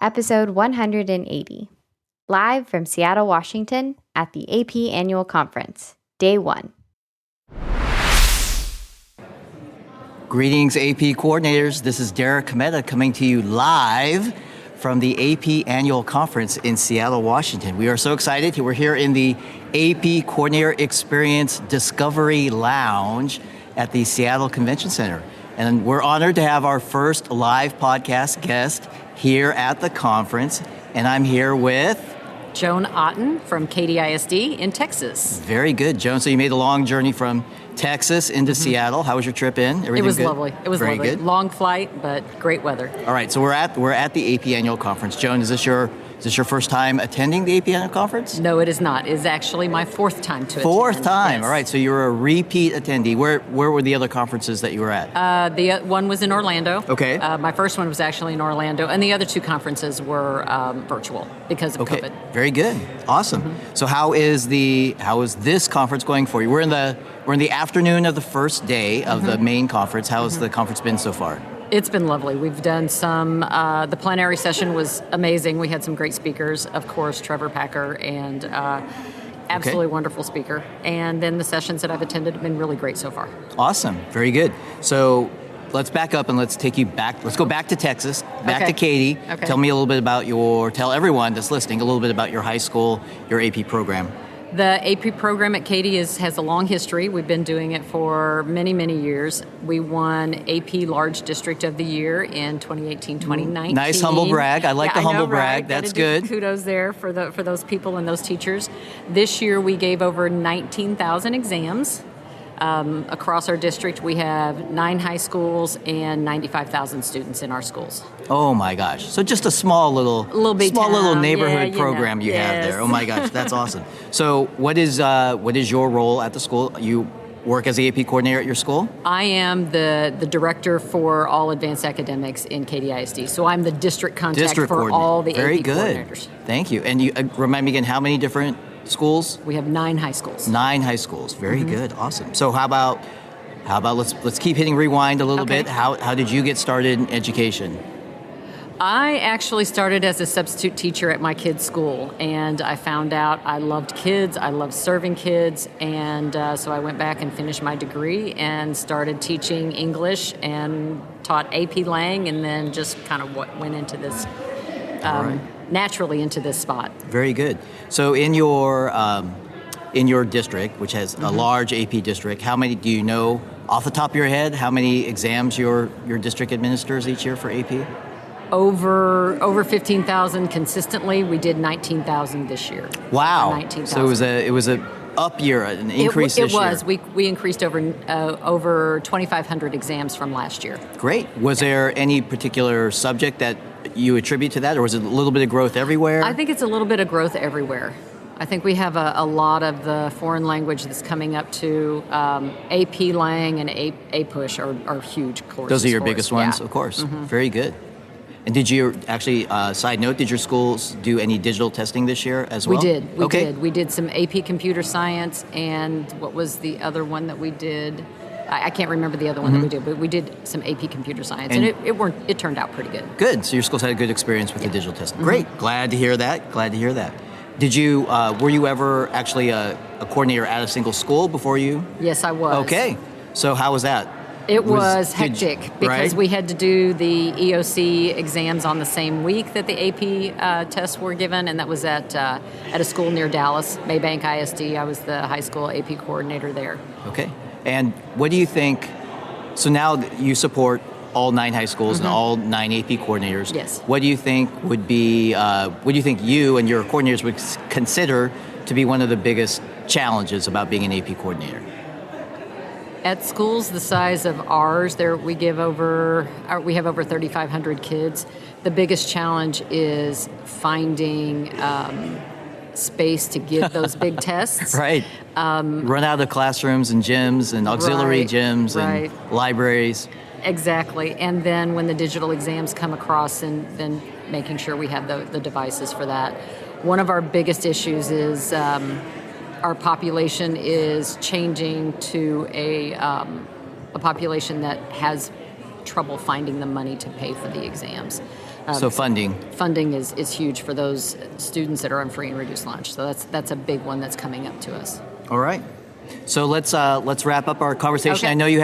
episode 180, live from Seattle, Washington at the AP Annual Conference, Day 1. Greetings, AP coordinators. This is Derek Cometa coming to you live from the AP Annual Conference in Seattle, Washington. We are so excited. We're here in the AP Coordinator Experience Discovery Lounge at the Seattle Convention Center. And we're honored to have our first live podcast guest here at the conference. And I'm here with Joan Otten from Katy ISD in Texas. Very good, Joan. So you made a long journey from Texas into Seattle. How was your trip in? Everything was good? Lovely. It was very lovely. Good. Long flight, but great weather. All right, so we're at the AP Annual Conference. Joan, is this your first time attending the AP Annual Conference? No, it is not. It is actually my fourth time to attend. Fourth time. Yes. All right, so you're a repeat attendee. Where were the other conferences that you were at? The one was in Orlando. Okay. My first one was actually in Orlando, and the other two conferences were virtual because of COVID. Very good. Awesome. So how is this conference going for you? We're in the afternoon of the first day of the main conference. How has the conference been so far? It's been lovely. We've done some, the plenary session was amazing. We had some great speakers, of course, Trevor Packer, and absolutely wonderful speaker. And then the sessions that I've attended have been really great so far. Awesome. Very good. So let's back up and let's take you back. Let's go back to Texas, back to Katy. Okay. Tell everyone that's listening a little bit about your high school, your AP program. The AP program at Katy has a long history. We've been doing it for many, many years. We won AP Large District of the Year in 2018-2019. Nice humble brag. I like the humble brag. Right? That's good. Kudos there for those people and those teachers. This year we gave over 19,000 exams. Across our district, we have 9 high schools and 95,000 students in our schools. Oh my gosh! So just a small little neighborhood program you have there. Oh my gosh, that's awesome. So what is your role at the school? You work as the AP coordinator at your school? I am the director for all advanced academics in Katy ISD. So I'm the district contact for all the Very AP good. coordinators. Thank you. And you remind me again, how many different schools? We have 9 high schools. 9 high schools. Very good. Awesome. So how about let's keep hitting rewind a little bit. How did you get started in education? I actually started as a substitute teacher at my kids' school, and I found out I loved kids, I loved serving kids, and so I went back and finished my degree and started teaching English and taught AP Lang, and then just kind of went into this, naturally into this spot. Very good. So in your district, which has a large AP district, how many do you know off the top of your head? How many exams your district administers each year for AP? Over 15,000 consistently. We did 19,000 this year. Wow! 19,000. So it was a up year, an increase this year. It was. We increased over 2,500 exams from last year. Great. Was there any particular subject that you attribute to that, or was it a little bit of growth everywhere? I think it's a little bit of growth everywhere. I think we have a lot of the foreign language that's coming up to AP Lang and APUSH are huge courses. Those are your biggest ones, yeah. Of course. Very good. And did you actually, side note, did your schools do any digital testing this year as well? We did. We did some AP Computer Science, and what was the other one that we did? I can't remember the other one that we did, but we did some AP Computer Science, and it turned out pretty good. Good. So your schools had a good experience with the digital testing. Great. Glad to hear that. Did you, were you ever actually a coordinator at a single school before you? Yes, I was. Okay. So how was that? It was hectic because we had to do the EOC exams on the same week that the AP tests were given, and that was at a school near Dallas, Maybank ISD. I was the high school AP coordinator there. Okay. And what do you think, so now you support all 9 high schools and all 9 AP coordinators. Yes. What do you think you and your coordinators would consider to be one of the biggest challenges about being an AP coordinator? At schools the size of ours, we have over 3,500 kids. The biggest challenge is finding space to give those big tests. Right. Run out of classrooms and gyms and auxiliary gyms and libraries. Exactly. And then when the digital exams come across, and then making sure we have the devices for that. One of our biggest issues is our population is changing to a population that has trouble finding the money to pay for the exams. So funding. Funding is huge for those students that are on free and reduced lunch. So that's a big one that's coming up to us. All right. So let's wrap up our conversation. Okay. I know you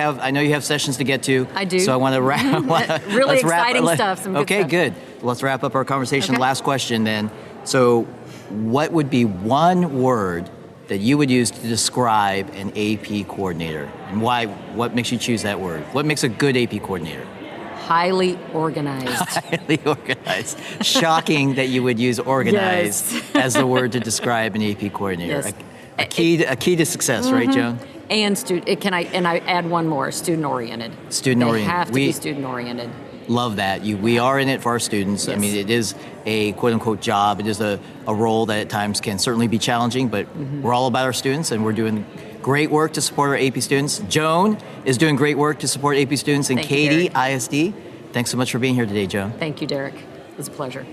have sessions to get to. I do. So I want to Really exciting stuff. Some good stuff. Good. Let's wrap up our conversation. Okay. Last question then. So what would be one word that you would use to describe an AP coordinator? And why? What makes you choose that word? What makes a good AP coordinator? Highly organized. Highly organized. Shocking that you would use organized as the word to describe an AP coordinator. Yes. A key to success, right, Joan? And I add one more, student oriented. Student oriented. They have to be student oriented. Love that. We are in it for our students. Yes. I mean, it is a quote-unquote job. It is a role that at times can certainly be challenging, but we're all about our students, and we're doing great work to support our AP students. Joan is doing great work to support AP students, and Thank you, Katie, Derek. ISD. Thanks so much for being here today, Joan. Thank you, Derek. It was a pleasure.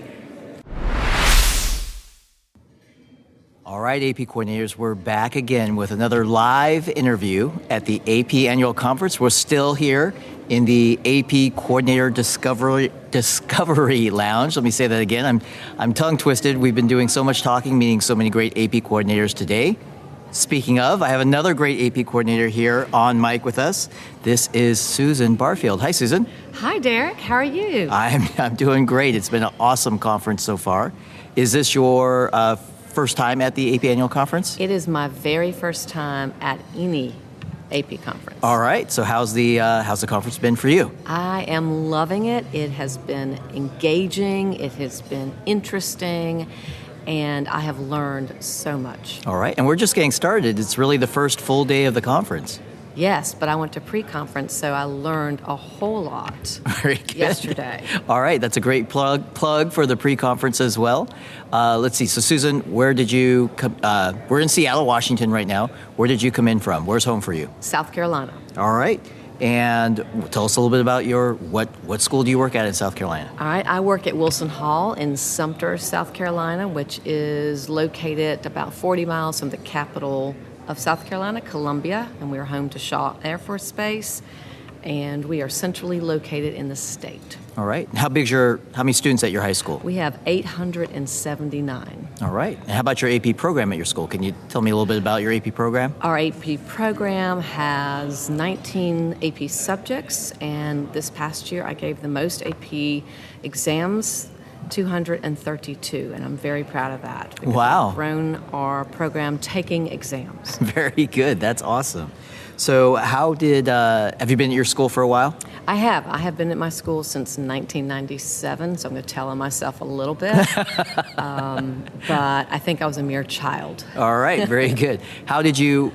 All right, AP coordinators, we're back again with another live interview at the AP Annual Conference. We're still here in the AP Coordinator Discovery Lounge. Let me say that again. I'm tongue twisted. We've been doing so much talking, meeting so many great AP coordinators today. Speaking of, I have another great AP coordinator here on mic with us. This is Susan Barfield. Hi, Susan. Hi, Derek. How are you? I'm doing great. It's been an awesome conference so far. Is this your first time at the AP Annual Conference? It is my very first time at any AP conference. All right. So how's the conference been for you? I am loving it. It has been engaging. It has been interesting. And I have learned so much. All right. And we're just getting started. It's really the first full day of the conference. Yes, but I went to pre-conference, so I learned a whole lot Very good. yesterday. All right. That's a great plug for the pre-conference as well. Let's see. So, Susan, where did you come? We're in Seattle, Washington right now. Where did you come in from? Where's home for you? South Carolina. All right. And tell us a little bit about what school do you work at in South Carolina? All right, I work at Wilson Hall in Sumter, South Carolina, which is located about 40 miles from the capital of South Carolina, Columbia, and we're home to Shaw Air Force Base, and we are centrally located in the state. All right. How many students at your high school? We have 879. All right. And how about your AP program at your school? Can you tell me a little bit about your AP program? Our AP program has 19 AP subjects, and this past year I gave the most AP exams, 232, and I'm very proud of that. Because Wow. we've grown our program taking exams. Very good. That's awesome. So have you been at your school for a while? I have been at my school since 1997, so I'm going to tell on myself a little bit. But I think I was a mere child. All right. Very good. How did you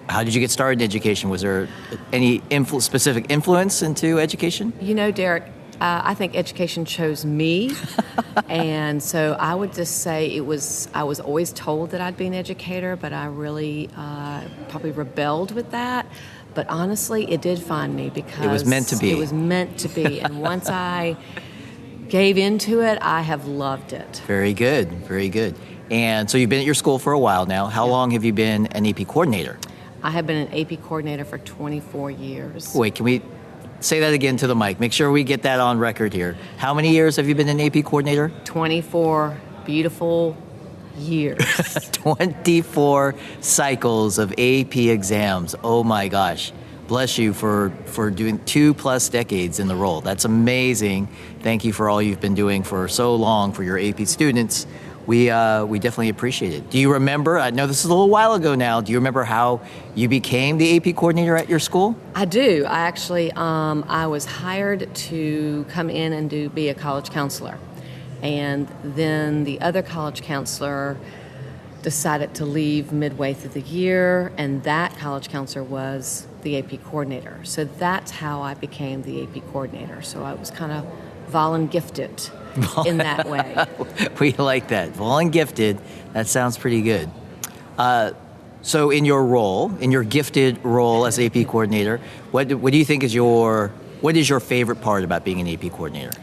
get started in education? Was there any specific influence into education? You know, Derek, I think education chose me, and so I would just say I was always told that I'd be an educator, but I really probably rebelled with that. But honestly, it did find me because it was meant to be. It was meant to be, and once I gave into it, I have loved it. Very good. Very good. And so you've been at your school for a while now. How long have you been an AP coordinator? I have been an AP coordinator for 24 years. Wait, can we say that again to the mic? Make sure we get that on record here. How many years have you been an AP coordinator? 24 beautiful years. 24 cycles of AP exams. Oh my gosh. Bless you for doing 2+ decades in the role. That's amazing. Thank you for all you've been doing for so long for your AP students. We definitely appreciate it. Do you remember, I know this is a little while ago now, do you remember how you became the AP coordinator at your school? I do. I actually, I was hired to come in and be a college counselor. And then the other college counselor decided to leave midway through the year, and that college counselor was the AP coordinator. So that's how I became the AP coordinator. So I was kind of gifted in that way. We like that. Volun gifted. That sounds pretty good. So in your gifted role as AP coordinator, what do you think is your favorite part about being an AP coordinator?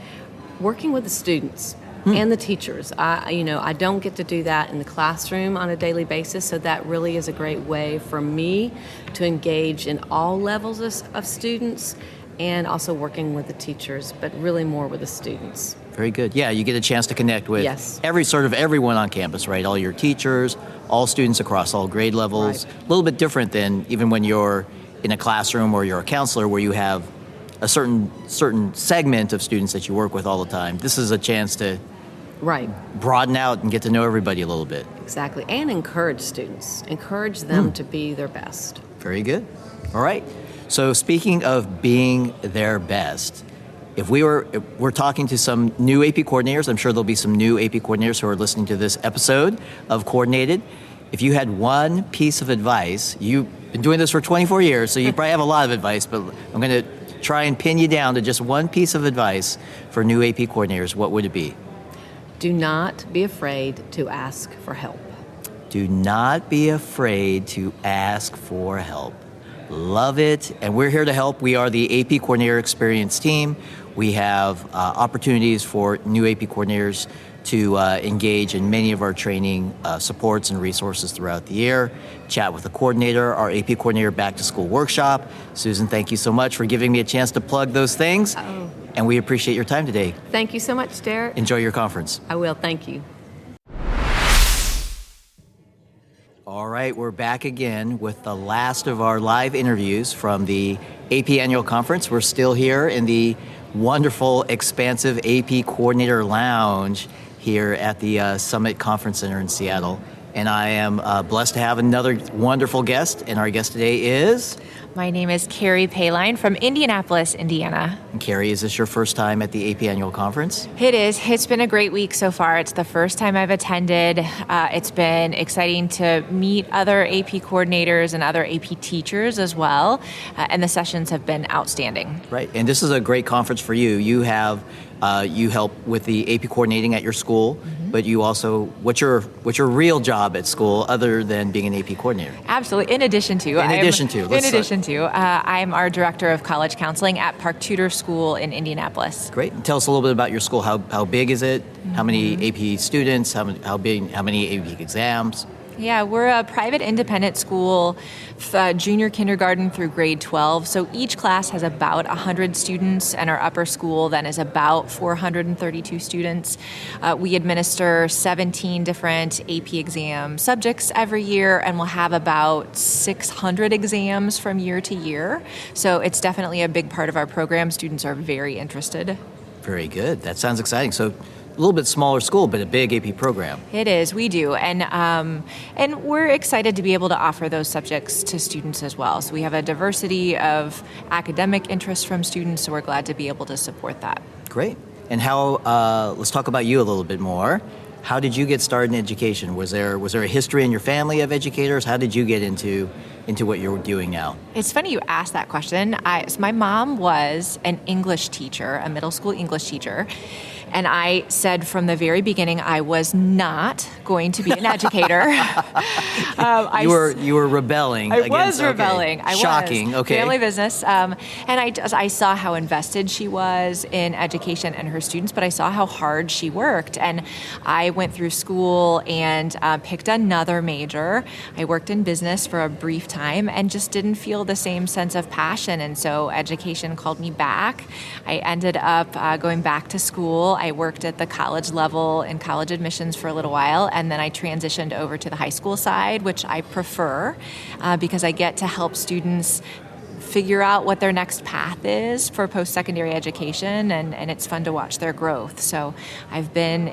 Working with the students and the teachers. I don't get to do that in the classroom on a daily basis, so that really is a great way for me to engage in all levels of students and also working with the teachers, but really more with the students. Very good. Yeah, you get a chance to connect with Yes. everyone on campus, right? All your teachers, all students across all grade levels. Right. A little bit different than even when you're in a classroom or you're a counselor where you have a certain segment of students that you work with all the time. This is a chance to Right. broaden out and get to know everybody a little bit. Exactly. And encourage students. Encourage them to be their best. Very good. All right. So speaking of being their best, if we're talking to some new AP coordinators, I'm sure there'll be some new AP coordinators who are listening to this episode of Coordinated. If you had one piece of advice, you've been doing this for 24 years, so you probably have a lot of advice, but I'm going to try and pin you down to just one piece of advice for new AP coordinators. What would it be? Do not be afraid to ask for help. Do not be afraid to ask for help. Love it. And we're here to help. We are the AP Coordinator Experience team. We have opportunities for new AP coordinators to engage in many of our training supports and resources throughout the year. Chat with the coordinator, our AP Coordinator Back to School workshop. Susan, thank you so much for giving me a chance to plug those things. Oh. And we appreciate your time today. Thank you so much, Derek. Enjoy your conference. I will. Thank you. All right, we're back again with the last of our live interviews from the AP Annual Conference. We're still here in the wonderful, expansive AP Coordinator Lounge here at the Summit Conference Center in Seattle. And I am blessed to have another wonderful guest, and our guest today is... My name is Carrie Payline from Indianapolis, Indiana. And Carrie, is this your first time at the AP Annual Conference? It is. It's been a great week so far. It's the first time I've attended. It's been exciting to meet other AP coordinators and other AP teachers as well. And the sessions have been outstanding. Right, and this is a great conference for you. You have you help with the AP coordinating at your school, but you also, what's your real job at school other than being an AP coordinator? Absolutely. In addition to, I'm our director of college counseling at Park Tudor School in Indianapolis. Great. And tell us a little bit about your school. How big is it? How many AP students? How many AP exams? Yeah, we're a private independent school, junior kindergarten through grade 12. So each class has about 100 students, and our upper school then is about 432 students. We administer 17 different AP exam subjects every year, and we'll have about 600 exams from year to year. So it's definitely a big part of our program. Students are very interested. Very good. That sounds exciting. So a little bit smaller school, but a big AP program. It is. We do. And we're excited to be able to offer those subjects to students as well. So we have a diversity of academic interests from students, so we're glad to be able to support that. Great. And how, let's talk about you a little bit more. How did you get started in education? Was there a history in your family of educators? How did you get into what you're doing now? It's funny you asked that question. So my mom was an English teacher, a middle school English teacher. And I said from the very beginning I was not going to be an educator. You were rebelling. I was rebelling. Okay. Shocking. Okay. Family business. And I saw how invested she was in education and her students, but I saw how hard she worked. And I went through school and picked another major. I worked in business for a brief time and just didn't feel the same sense of passion. And so education called me back. I ended up going back to school. I worked at the college level in college admissions for a little while, and then I transitioned over to the high school side, which I prefer because I get to help students figure out what their next path is for post-secondary education, and it's fun to watch their growth. So I've been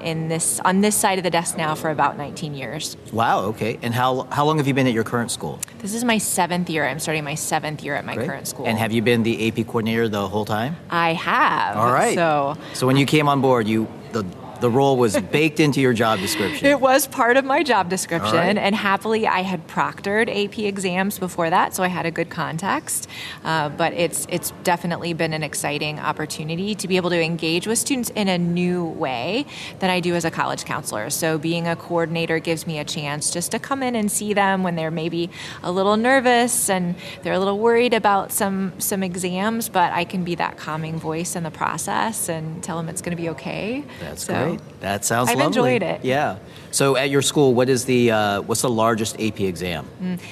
on this side of the desk now for about 19 years. Wow, okay. And how long have you been at your current school? This is my 7th year. I'm starting my 7th year at my current school. And have you been the AP coordinator the whole time? I have. All right. So when you came on board, the role was baked into your job description. It was part of my job description, right. And happily I had proctored AP exams before that, so I had a good context. But it's definitely been an exciting opportunity to be able to engage with students in a new way than I do as a college counselor. So being a coordinator gives me a chance just to come in and see them when they're maybe a little nervous and they're a little worried about some exams, but I can be that calming voice in the process and tell them it's going to be okay. That's so great. right. That sounds I've lovely. enjoyed it. Yeah. So at your school, what's the largest AP exam?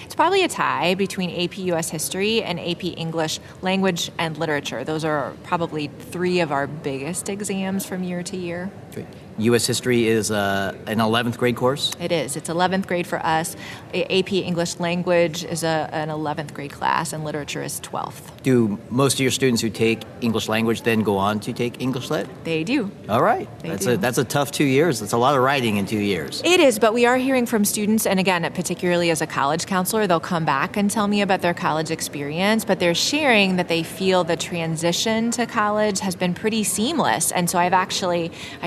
It's probably a tie between AP US History and AP English Language and Literature. Those are probably three of our biggest exams from year to year. Great. U.S. History is an 11th grade course? It is. It's 11th grade for us. AP English Language is an 11th grade class, and Literature is 12th. Do most of your students who take English language then go on to take English Lit? They do. All right. They do. That's a tough 2 years. That's a lot of writing in 2 years. It is, but we are hearing from students, and again, particularly as a college counselor, they'll come back and tell me about their college experience, but they're sharing that they feel the transition to college has been pretty seamless. And so I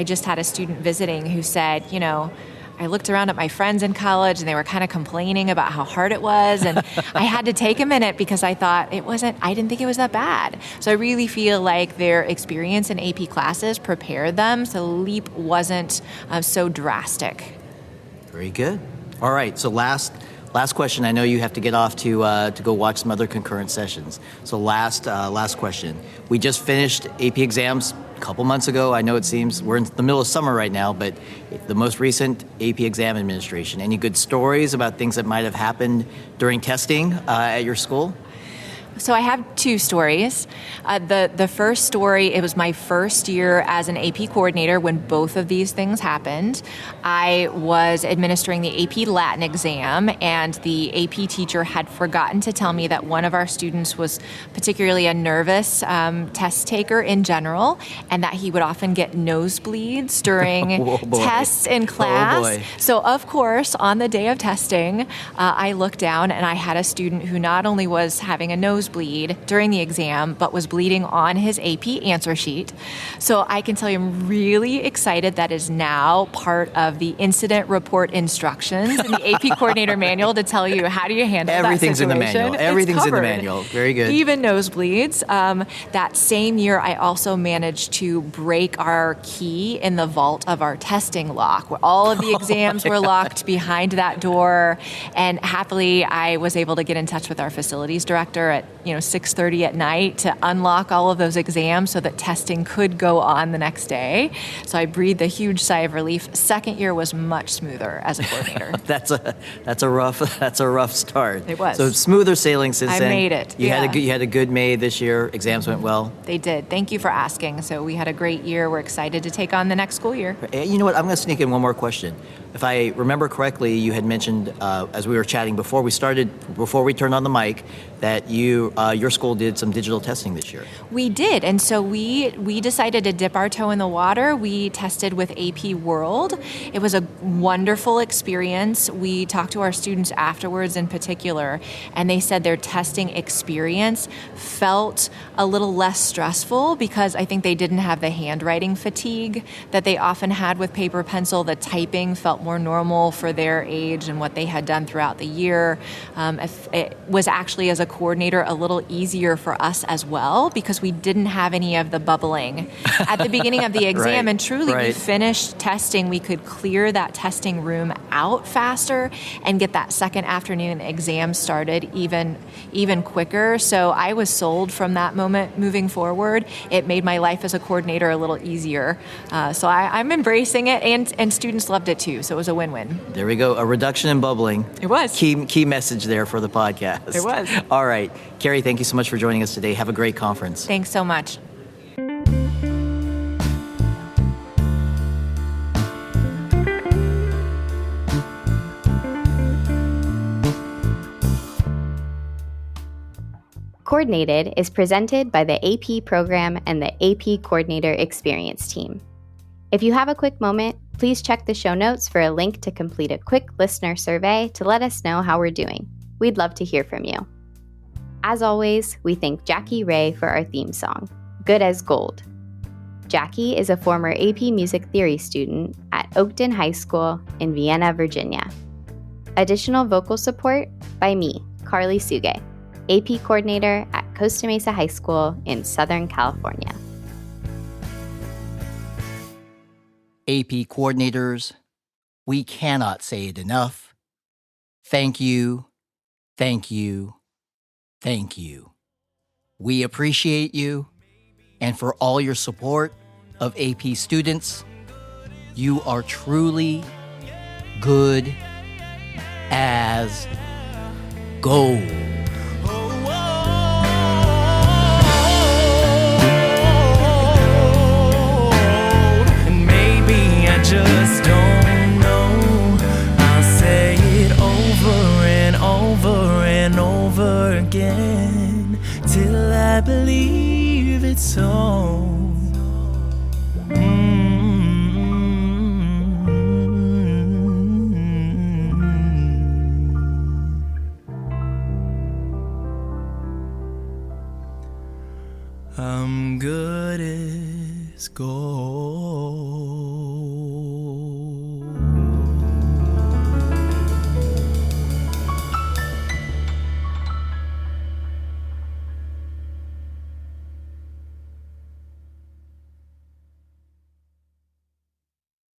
just had a student visiting who said, I looked around at my friends in college and they were kind of complaining about how hard it was, and I had to take a minute because I thought I didn't think it was that bad. So I really feel like their experience in AP classes prepared them, so the leap wasn't so drastic. Very good. All right, so last question. I know you have to get off to go watch some other concurrent sessions. So last question. We just finished AP exams a couple months ago. I know it seems we're in the middle of summer right now, but the most recent AP exam administration. Any good stories about things that might have happened during testing at your school? So I have two stories. The first story, it was my first year as an AP coordinator when both of these things happened. I was administering the AP Latin exam, and the AP teacher had forgotten to tell me that one of our students was particularly a nervous test taker in general, and that he would often get nosebleeds during tests in class. Oh boy. So of course, on the day of testing, I looked down and I had a student who not only was having a nosebleed during the exam, but was bleeding on his AP answer sheet. So I can tell you I'm really excited that is now part of the incident report instructions in the AP coordinator manual to tell you how do you handle Everything's that in the situation. manual. It's Everything's in the covered. manual. Very good. Even nosebleeds. That same year, I also managed to break our key in the vault of our testing lock, where all of the exams were locked behind that door. And happily, I was able to get in touch with our facilities director at 6:30 at night to unlock all of those exams so that testing could go on the next day. So I breathed a huge sigh of relief. Second year was much smoother as a coordinator. That's a rough start. It was. So smoother sailing since I then. made it. You Yeah. had a good May this year. Exams went well. They did. Thank you for asking. So we had a great year. We're excited to take on the next school year. You know what? I'm going to sneak in one more question. If I remember correctly, you had mentioned as we were chatting before we turned on the mic, that your school did some digital testing this year. We did, and so we decided to dip our toe in the water. We tested with AP World. It was a wonderful experience. We talked to our students afterwards in particular, and they said their testing experience felt a little less stressful because I think they didn't have the handwriting fatigue that they often had with paper pencil. The typing felt more normal for their age and what they had done throughout the year. It was actually, as a coordinator, a little easier for us as well because we didn't have any of the bubbling at the beginning of the exam. Right, And truly, right. we finished testing. We could clear that testing room out faster and get that second afternoon exam started even quicker. So I was sold from that moment moving forward. It made my life as a coordinator a little easier. So I'm embracing it, and students loved it too. So it was a win-win. There we go. A reduction in bubbling. It was. Key message there for the podcast. It was. All right. Carrie, thank you so much for joining us today. Have a great conference. Thanks so much. Coordinated is presented by the AP program and the AP Coordinator Experience team. If you have a quick moment, please check the show notes for a link to complete a quick listener survey to let us know how we're doing. We'd love to hear from you. As always, we thank Jackie Ray for our theme song, Good as Gold. Jackie is a former AP Music Theory student at Oakton High School in Vienna, Virginia. Additional vocal support by me, Carly Suge, AP Coordinator at Costa Mesa High School in Southern California. AP coordinators, we cannot say it enough. Thank you, thank you, thank you. We appreciate you, and for all your support of AP students, You are truly good as gold. And maybe I just don't know. I'll say it over and over and over again till I believe it's so. I'm good as gold.